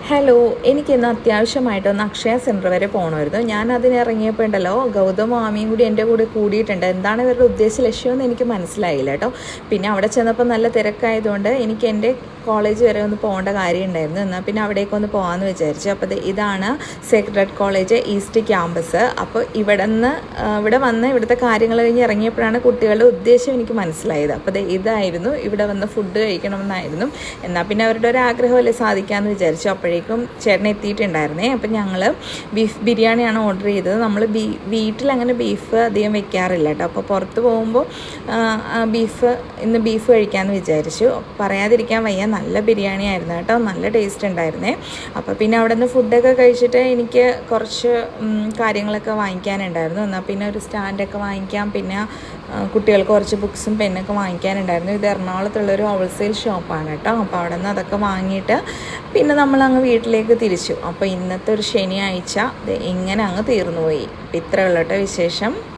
Hello, എനിക്കിന്ന് അത്യാവശ്യമായിട്ടൊന്ന് Akshaya centre വരെ പോകണമായിരുന്നു. ഞാൻ അതിനിറങ്ങിയപ്പോൾ ഉണ്ടല്ലോ, ഗൗതം മാമിയും കൂടി എൻ്റെ കൂടെ കൂടിയിട്ടുണ്ട്. എന്താണ് ഇവരുടെ ഉദ്ദേശ ലക്ഷ്യമെന്ന് എനിക്ക് മനസ്സിലായില്ല കേട്ടോ. പിന്നെ അവിടെ ചെന്നപ്പോൾ നല്ല തിരക്കായതുകൊണ്ട് എനിക്ക് എൻ്റെ കോളേജ് വരെ ഒന്ന് പോകേണ്ട കാര്യം ഉണ്ടായിരുന്നു. എന്നാൽ പിന്നെ അവിടേക്കൊന്ന് പോകാമെന്ന് വിചാരിച്ചു. അപ്പോൾ ഇതാണ് സേക്രഡ് കോളേജ് ഈസ്റ്റ് ക്യാമ്പസ്. അപ്പോൾ ഇവിടെ വന്ന് ഇവിടുത്തെ കാര്യങ്ങൾ കഴിഞ്ഞ് ഇറങ്ങിയപ്പോഴാണ് കുട്ടികളുടെ ഉദ്ദേശം എനിക്ക് മനസ്സിലായത്. അപ്പോൾ ഇതായിരുന്നു, ഇവിടെ വന്ന് ഫുഡ് കഴിക്കണമെന്നായിരുന്നു. എന്നാൽ പിന്നെ അവരുടെ ഒരു ആഗ്രഹമല്ലേ സാധിക്കാമെന്ന് വിചാരിച്ചു. അപ്പോഴേക്കും ചേട്ടൻ എത്തിയിട്ടുണ്ടായിരുന്നേ. അപ്പം ഞങ്ങൾ ബീഫ് ബിരിയാണിയാണ് ഓർഡർ ചെയ്തത്. നമ്മൾ വീട്ടിൽ അങ്ങനെ ബീഫ് അധികം വെക്കാറില്ല കേട്ടോ. അപ്പോൾ പുറത്ത് പോകുമ്പോൾ ഇന്ന് ബീഫ് കഴിക്കാമെന്ന് വിചാരിച്ചു. പറയാതിരിക്കാൻ വയ്യ, നല്ല ബിരിയാണി ആയിരുന്നു കേട്ടോ, നല്ല ടേസ്റ്റ് ഉണ്ടായിരുന്നേ. അപ്പോൾ പിന്നെ അവിടെ നിന്ന് ഫുഡൊക്കെ കഴിച്ചിട്ട് എനിക്ക് കുറച്ച് കാര്യങ്ങളൊക്കെ വാങ്ങിക്കാനുണ്ടായിരുന്നു. എന്നാൽ പിന്നെ ഒരു സ്റ്റാൻഡൊക്കെ വാങ്ങിക്കാം, പിന്നെ കുട്ടികൾക്ക് കുറച്ച് ബുക്സും പെന്നൊക്കെ വാങ്ങിക്കാനുണ്ടായിരുന്നു. ഇത് എറണാകുളത്തുള്ളൊരു ഹോൾസെയിൽ ഷോപ്പാണ് കേട്ടോ. അപ്പോൾ അവിടെ നിന്ന് അതൊക്കെ വാങ്ങിയിട്ട് പിന്നെ നമ്മളങ്ങ് വീട്ടിലേക്ക് തിരിച്ചു. അപ്പോൾ ഇന്നത്തെ ഒരു ശനിയാഴ്ച ഇങ്ങനെ അങ്ങ് തീർന്നു പോയി. അപ്പോൾ ഇത്രയുള്ള കേട്ടോ വിശേഷം.